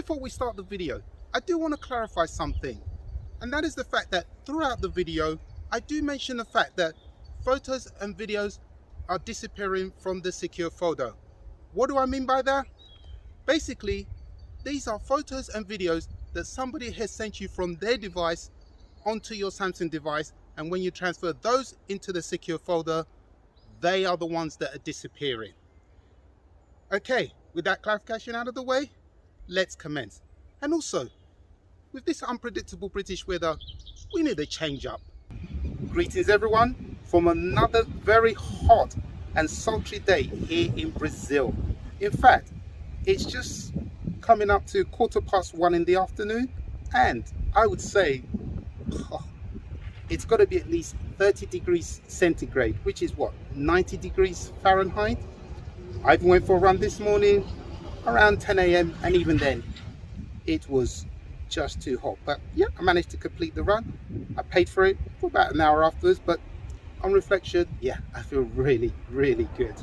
before we start the video, I do want to clarify something, and that is the fact that throughout the video, I do mention the fact that photos and videos are disappearing from the secure folder. What do I mean by that? Basically, these are photos and videos that somebody has sent you from their device onto your Samsung device, and when you transfer those into the secure folder, they are the ones that are disappearing. Okay, with that clarification out of the way, let's commence. And also, with this unpredictable British weather, we need a change up. Greetings everyone from another very hot and sultry day here in Brazil. In fact, it's just coming up to 1:15 in the afternoon, and I would say it's got to be at least 30 degrees centigrade, which is what, 90 degrees Fahrenheit. I went for a run this morning around 10 a.m. and even then it was just too hot, but yeah, I managed to complete the run. I paid for it for about an hour afterwards, but on reflection, yeah, I feel really good.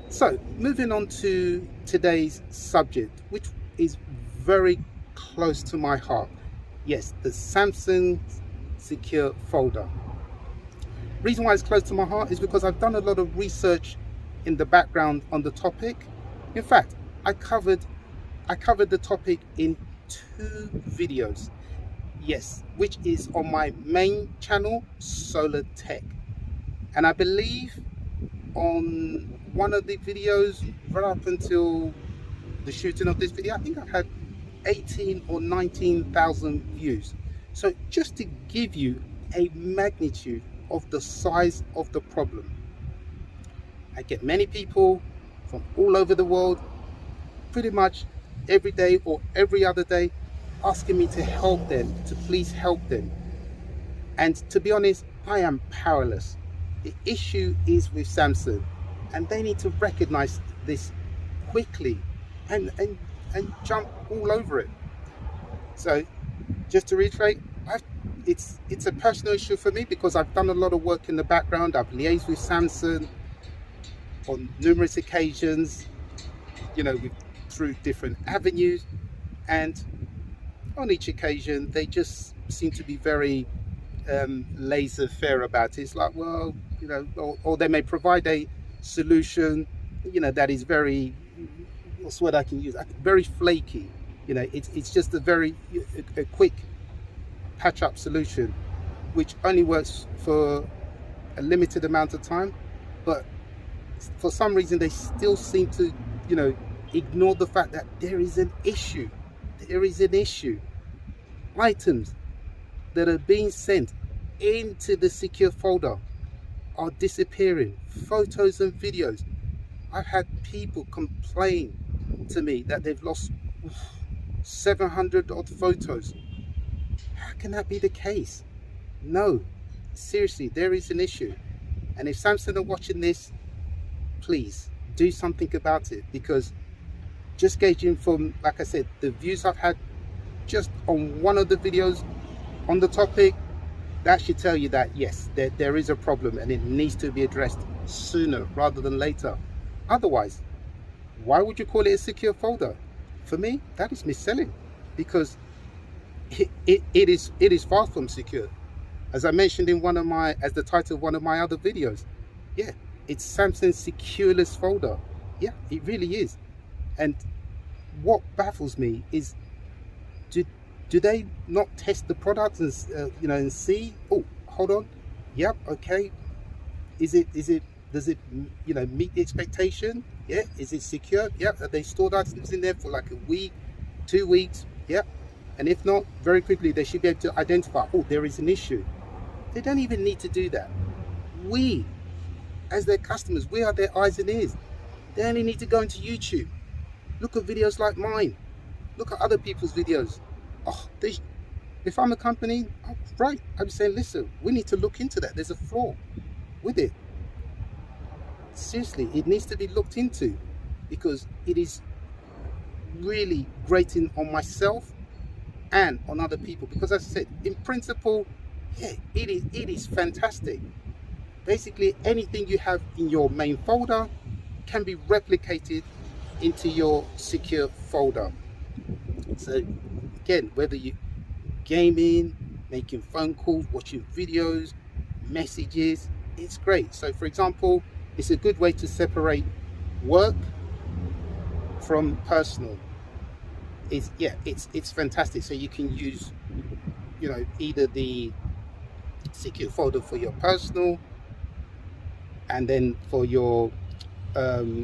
So moving on to today's subject, which is very close to my heart. Yes, the Samsung secure folder. Reason why it's close to my heart is because I've done a lot of research in the background on the topic. In fact, I covered the topic in 2 videos, yes, which is on my main channel, Solar Tech, and I believe on one of the videos right up until the shooting of this video, I think I had 18 or 19,000 views. So just to give you a magnitude of the size of the problem, I get many people from all over the world pretty much every day or every other day asking me to help them, to please help them. And to be honest, I am powerless. The issue is with Samsung, and they need to recognize this quickly and jump all over it. So just to reiterate, it's a personal issue for me because I've done a lot of work in the background. I've liaised with Samsung on numerous occasions, you know, through different avenues, and on each occasion they just seem to be very laissez-faire about it. It's like, well, you know, or they may provide a solution, you know, that is very, what's the word I can use, very flaky. You know, it's just a quick patch-up solution which only works for a limited amount of time, but for some reason they still seem to, you know, ignore the fact that there is an issue. There is an issue. Items that are being sent into the secure folder are disappearing. Photos and videos. I've had people complain to me that they've lost 700 odd photos. How can that be the case? No, seriously, there is an issue. And if Samsung are watching this, please do something about it, because just gauging from, like I said, the views I've had just on one of the videos on the topic, that should tell you that yes, there is a problem and it needs to be addressed sooner rather than later. Otherwise, why would you call it a secure folder? For me, that is mis-selling, because it is far from secure. As I mentioned in as the title of one of my other videos, yeah, it's Samsung's Secureless folder. Yeah, it really is. And what baffles me is, do they not test the product and you know, and see, oh, hold on, yep, okay, does it, you know, meet the expectation? Yeah, is it secure? Yep. Have they stored items in there for like a week, 2 weeks? Yep. And if not, very quickly they should be able to identify, oh, there is an issue. They don't even need to do that. We, as their customers, we are their eyes and ears. They only need to go into YouTube, look at videos like mine, look at other people's videos. Oh, if I'm a company, oh, right, I'm saying, listen, we need to look into that. There's a flaw with it. Seriously, it needs to be looked into, because it is really grating on myself and on other people. Because as I said, in principle, yeah, it is fantastic. Basically, anything you have in your main folder can be replicated into your secure folder. So again, whether you gaming, making phone calls, watching videos, messages, it's great. So for example, it's a good way to separate work from personal. It's fantastic. So you can use, either the secure folder for your personal, and then for your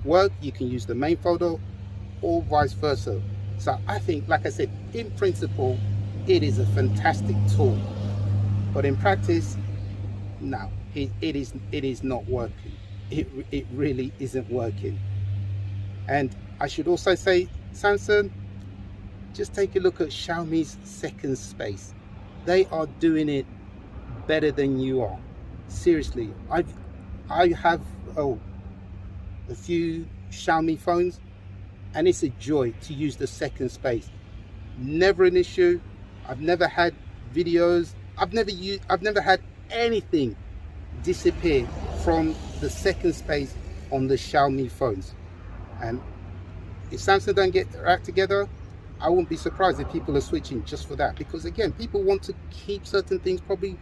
work you can use the main folder, or vice versa. So I think, like I said, in principle it is a fantastic tool, but in practice, no, it is not working. It really isn't working. And I should also say, Samsung, just take a look at Xiaomi's second space. They are doing it better than you are. Seriously, I have a few Xiaomi phones, and it's a joy to use the second space. Never an issue. I've never had videos. I've never had anything disappear from the second space on the Xiaomi phones. And if Samsung don't get their act together, I wouldn't be surprised if people are switching just for that, because again, people want to keep certain things probably,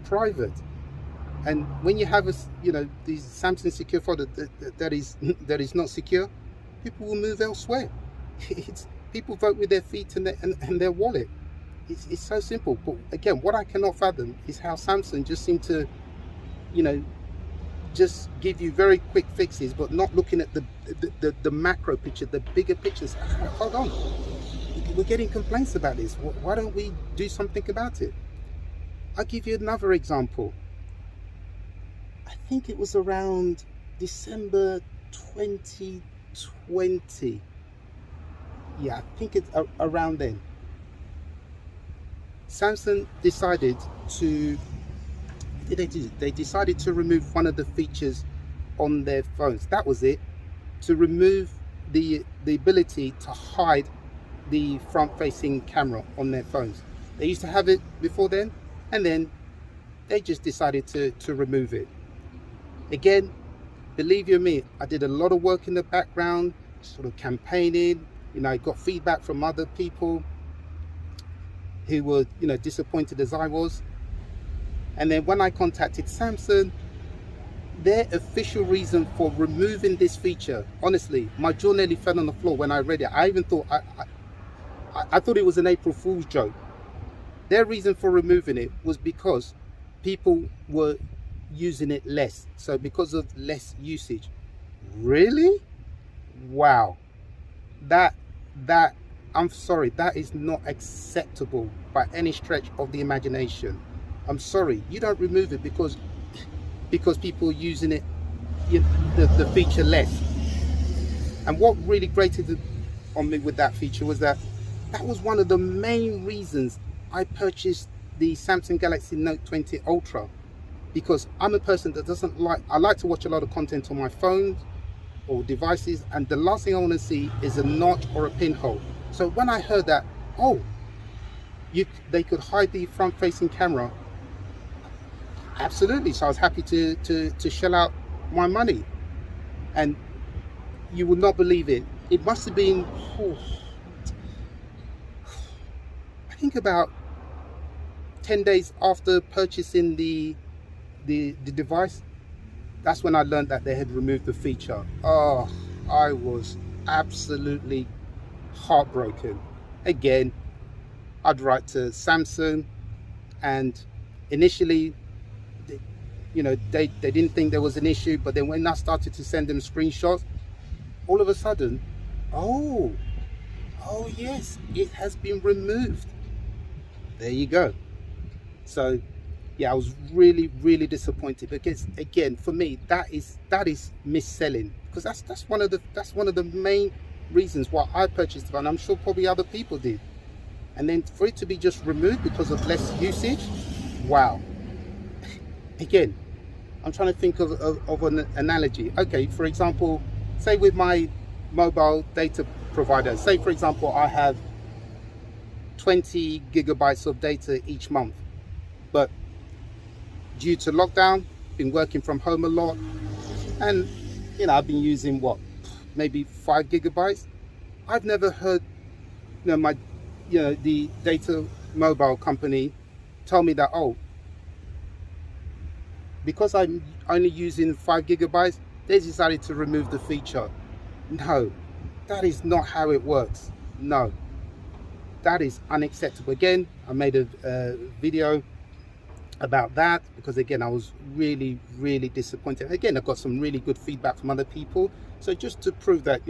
private. And when you have these Samsung secure folder that is not secure, people will move elsewhere. People vote with their feet and their wallet. It's so simple. But again, what I cannot fathom is how Samsung just seem to, just give you very quick fixes, but not looking at the macro picture, the bigger pictures. Hold on, we're getting complaints about this. Why don't we do something about it? I'll give you another example. I think it was around December 2020. Yeah, I think it's around then. Samsung decided to, they decided to remove one of the features on their phones. That was it, to remove the ability to hide the front-facing camera on their phones. They used to have it before then, and then they just decided to remove it. Again, believe you me, I did a lot of work in the background, sort of campaigning. I got feedback from other people who were, disappointed as I was. And then when I contacted Samsung, their official reason for removing this feature, honestly, my jaw nearly fell on the floor when I read it. I even thought, I thought it was an April Fool's joke. Their reason for removing it was because people were using it less. So because of less usage. Really? Wow. That I'm sorry, that is not acceptable by any stretch of the imagination. I'm sorry, you don't remove it because people are using it, the feature less. And what really grated on me with that feature was that was one of the main reasons I purchased the Samsung Galaxy Note 20 Ultra, because I'm a person that I like to watch a lot of content on my phone or devices, and the last thing I want to see is a notch or a pinhole. So when I heard that, they could hide the front-facing camera, absolutely. So I was happy to shell out my money. And you will not believe it. It must have been, I think about 10 days after purchasing the device. That's when I learned that they had removed the feature. Oh, I was absolutely heartbroken. Again, I'd write to Samsung, and initially, they didn't think there was an issue, but then when I started to send them screenshots, all of a sudden, oh yes, it has been removed. There you go. So yeah, I was really, really disappointed, because again, for me, that is mis-selling, because that's one of the main reasons why I purchased it, and I'm sure probably other people did. And then for it to be just removed because of less usage, wow. Again, I'm trying to think of an analogy. Okay, for example, say with my mobile data provider, say for example I have 20 gigabytes of data each month, but due to lockdown, been working from home a lot, and I've been using maybe 5 gigabytes. I've never heard my, the data mobile company told me that, oh, because I'm only using 5 GB, they decided to remove the feature. No, that is not how it works. No, that is unacceptable. Again, I made a video about that because, again, I was really, really disappointed. Again, I got some really good feedback from other people. So just to prove that,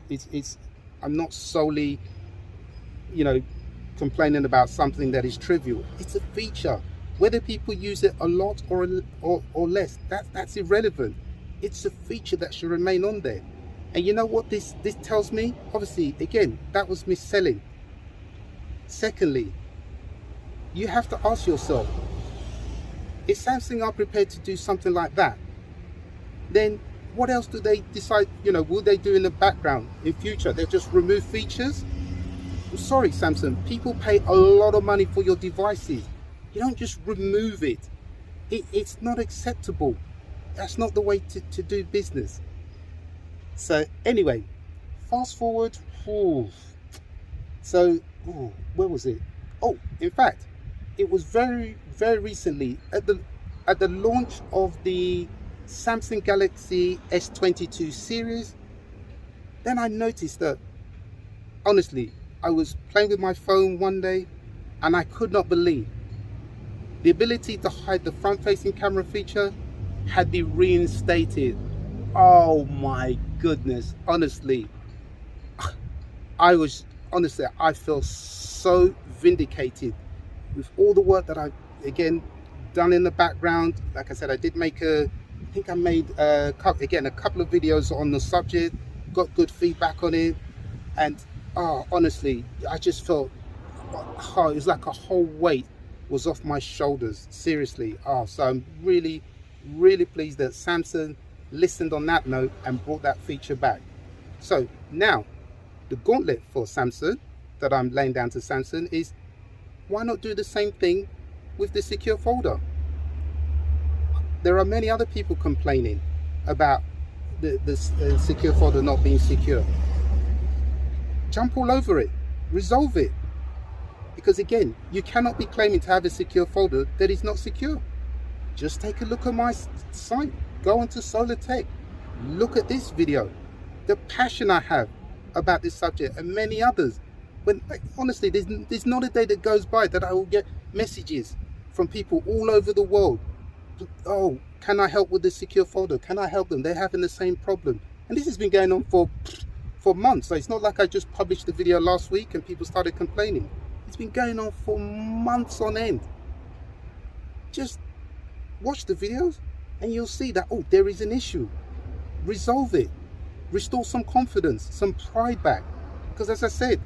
it's I'm not solely, complaining about something that is trivial. It's a feature. Whether people use it a lot or less, that's irrelevant. It's a feature that should remain on there. And you know what this tells me? Obviously, again, that was mis-selling. Secondly, you have to ask yourself, if Samsung are prepared to do something like that, then what else do they decide, will they do in the background in future? They'll just remove features? I'm sorry, Samsung, people pay a lot of money for your devices. You don't just remove it. It's not acceptable. That's not the way to do business. So anyway, fast forward. Where was it? Oh, in fact, it was very, very recently at the launch of the Samsung Galaxy S22 series. Then I noticed that, honestly, I was playing with my phone one day and I could not believe the ability to hide the front-facing camera feature had been reinstated. Oh my goodness, honestly, I feel so vindicated with all the work that I've, again, done in the background. Like I said, I made a couple of videos on the subject, got good feedback on it, and honestly, I just felt, it was like a whole weight was off my shoulders, seriously. So I'm really, really pleased that Samsung listened on that note and brought that feature back. So now the gauntlet for Samsung that I'm laying down to Samsung is, why not do the same thing with the secure folder? There are many other people complaining about the secure folder not being secure. Jump all over it, resolve it. Because again, you cannot be claiming to have a secure folder that is not secure. Just take a look at my site, go onto Solar Tech, look at this video, the passion I have about this subject and many others. Honestly, there's not a day that goes by that I will get messages from people all over the world. Oh, can I help with the secure folder? Can I help them? They're having the same problem. And this has been going on for months. So it's not like I just published the video last week and people started complaining. It's been going on for months on end. Just watch the videos and you'll see that, oh, there is an issue. Resolve it. Restore some confidence, some pride back. Because as I said,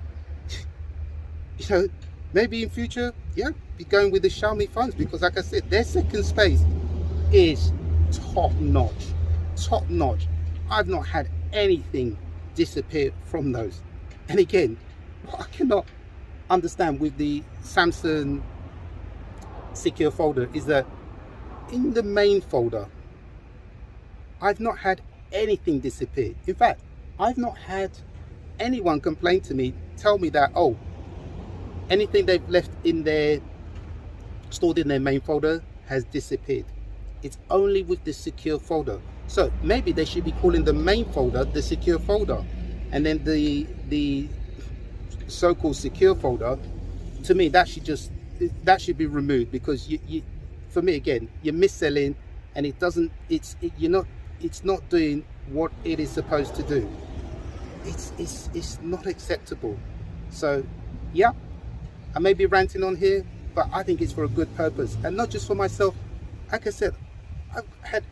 maybe in future, be going with the Xiaomi phones, because like I said, their second space is top notch. I've not had anything disappear from those. And again, what I cannot understand with the Samsung secure folder is that in the main folder, I've not had anything disappear. In fact, I've not had anyone complain to me, tell me that, oh, anything they've left in their stored in their main folder has disappeared. It's only with the secure folder. So maybe they should be calling the main folder the secure folder, and then the so-called secure folder, to me, that should be removed, because for me, again, you're mis-selling, and it's not doing what it is supposed to do. It's not acceptable. So yeah, I may be ranting on here, but I think it's for a good purpose, and not just for myself. Like I said, I've had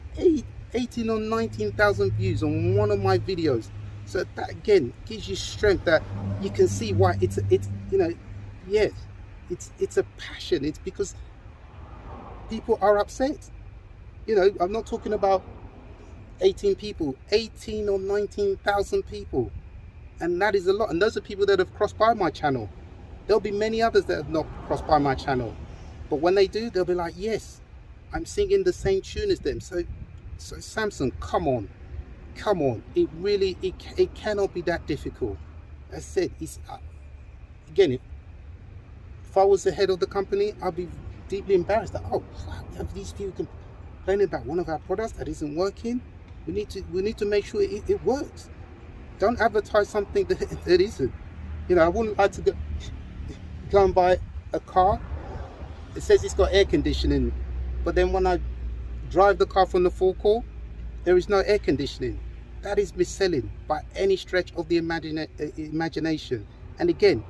18 or 19,000 views on one of my videos. So that again gives you strength, that you can see why it's yes, it's a passion. It's because people are upset. I'm not talking about 18 people, 18 or 19,000 people, and that is a lot. And those are people that have crossed by my channel. There'll be many others that have not crossed by my channel, but when they do, they'll be like, yes, I'm singing the same tune as them. So Samsung, come on, it really, it cannot be that difficult. As I said, again, if I was the head of the company, I'd be deeply embarrassed that, oh, wow, we have these people complaining about one of our products that isn't working. We need to make sure it works. Don't advertise something that isn't. You know, I wouldn't like to go and buy a car. It says it's got air conditioning, but then when I drive the car from the forecourt, there is no air conditioning. That is mis-selling by any stretch of the imagination. And again,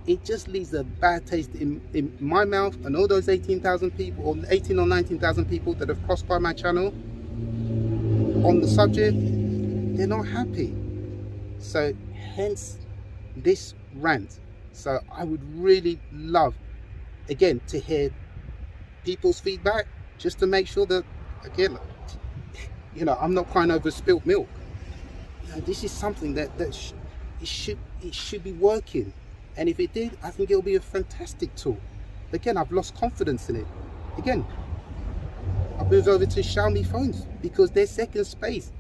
it just leaves a bad taste in my mouth, and all those 18,000 people, or 18 or 19,000 people that have crossed by my channel on the subject, they're not happy. So hence this rant. So I would really love, again, to hear people's feedback, just to make sure that, again, you know, I'm not crying over spilt milk. You know, this is something that it should be working. And if it did, I think it'll be a fantastic tool. Again, I've lost confidence in it. Again, I've moved over to Xiaomi phones because their second space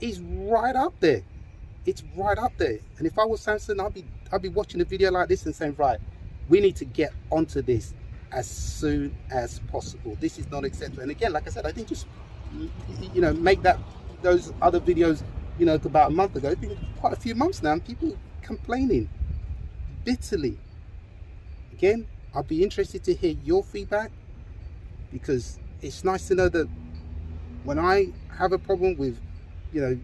is right up there. It's right up there. And if I was Samsung, I'd be watching a video like this and saying, right, we need to get onto this as soon as possible. This is not acceptable. And again, like I said, I didn't just, you know, make those other videos, you know, about a month ago. It's been quite a few months now, and people complaining bitterly. Again, I'd be interested to hear your feedback, because it's nice to know that when I have a problem with, you know,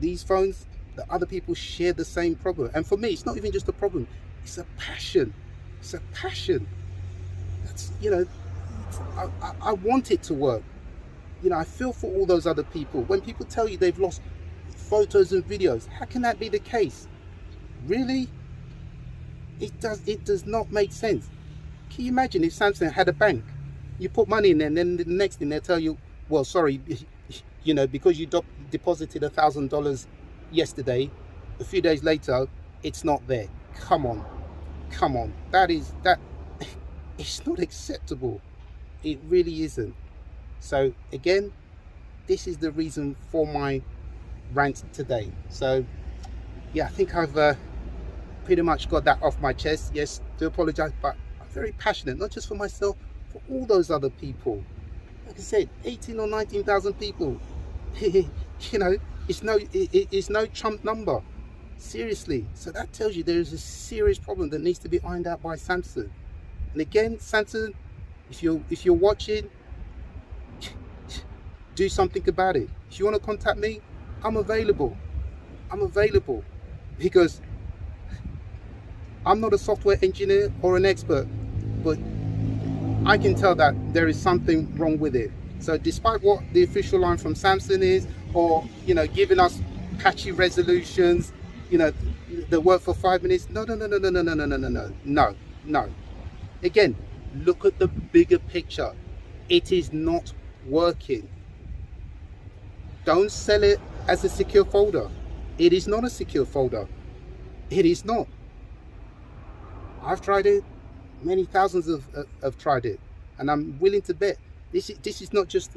these phones, that other people share the same problem. And for me, it's not even just a problem, it's a passion. It's a passion. That's, you know, I want it to work. You know, I feel for all those other people. When people tell you they've lost photos and videos, how can that be the case? Really? It does not make sense. Can you imagine if Samsung had a bank? You put money in there, and then the next thing they'll tell you, well, sorry, you know, because you deposited $1,000 yesterday, a few days later, it's not there. Come on. That it's not acceptable. It really isn't. So again, this is the reason for my rant today. So yeah, I think I've pretty much got that off my chest. Yes, do apologize, but I'm very passionate, not just for myself, for all those other people. Like I said, 18 or 19,000 people. You know, it's no chump number. Seriously. So that tells you there is a serious problem that needs to be ironed out by Samsung. And again, Samsung, if you're watching, do something about it. If you want to contact me, I'm available. Because I'm not a software engineer or an expert, but I can tell that there is something wrong with it. So despite what the official line from Samsung is, or, you know, giving us patchy resolutions, you know, that work for 5 minutes, no. Again, look at the bigger picture. It is not working. Don't sell it as a secure folder. It is not a secure folder. It is not. I've tried it. Many thousands have tried it, and I'm willing to bet this is not just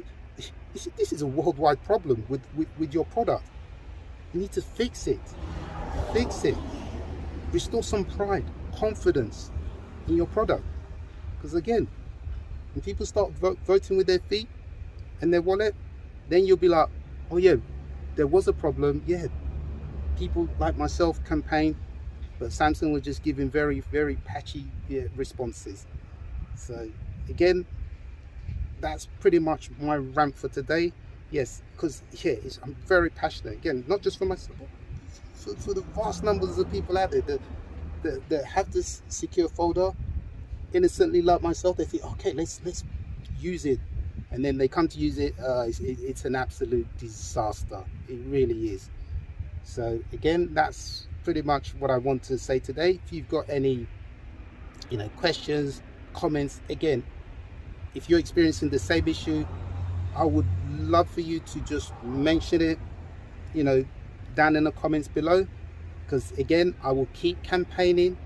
this is a worldwide problem with your product. You need to fix it. Restore some pride, confidence in your product. Because again, when people start voting with their feet and their wallet, then you'll be like, oh yeah, there was a problem. Yeah, people like myself campaigned, but Samsung was just giving very, very patchy responses. So again, that's pretty much my rant for today. Yes, because I'm very passionate. Again, not just for myself, for the vast numbers of people out there that have this secure folder, innocently like myself. They think, okay, let's use it, and then they come to use it. It's an absolute disaster. It really is. So again, that's pretty much what I want to say today. If you've got any, you know, questions, comments, again, if you're experiencing the same issue, I would love for you to just mention it, you know, down in the comments below, because again, I will keep campaigning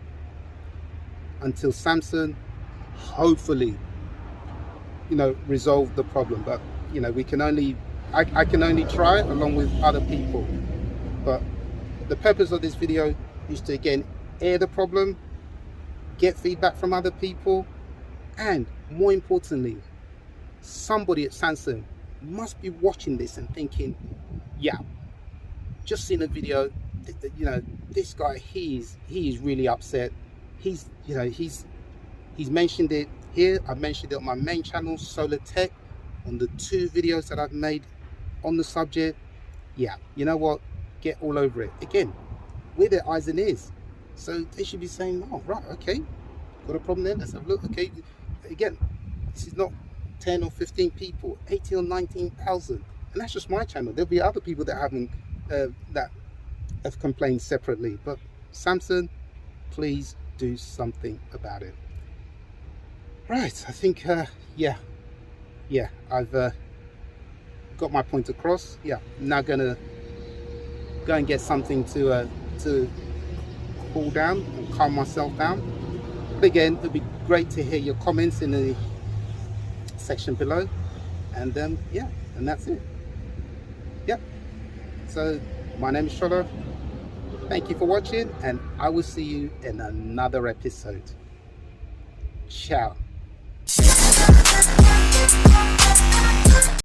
until Samsung hopefully, you know, resolve the problem. But you know, I can only try along with other people. But the purpose of this video is to again air the problem, get feedback from other people, and more importantly, somebody at Samsung must be watching this and thinking, yeah, just seen a video, you know, this guy, he's really upset. He's mentioned it here. I've mentioned it on my main channel, Solar Tech, on the 2 videos that I've made on the subject. Yeah, you know what, get all over it. Again, we're their eyes and ears, so they should be saying, oh right, okay, got a problem there, let's have a look. Okay, again, this is not 10 or 15 people, 18 or 19,000, and that's just my channel. There'll be other people that haven't that have complained separately, but Samsung, please do something about it. Right, I think yeah, I've got my point across. Yeah, I'm now gonna go and get something to cool down and calm myself down. But again, it'd be great to hear your comments in the section below, and yeah, and that's it. Yep, so my name is Shola. Thank you for watching, and I will see you in another episode. Ciao.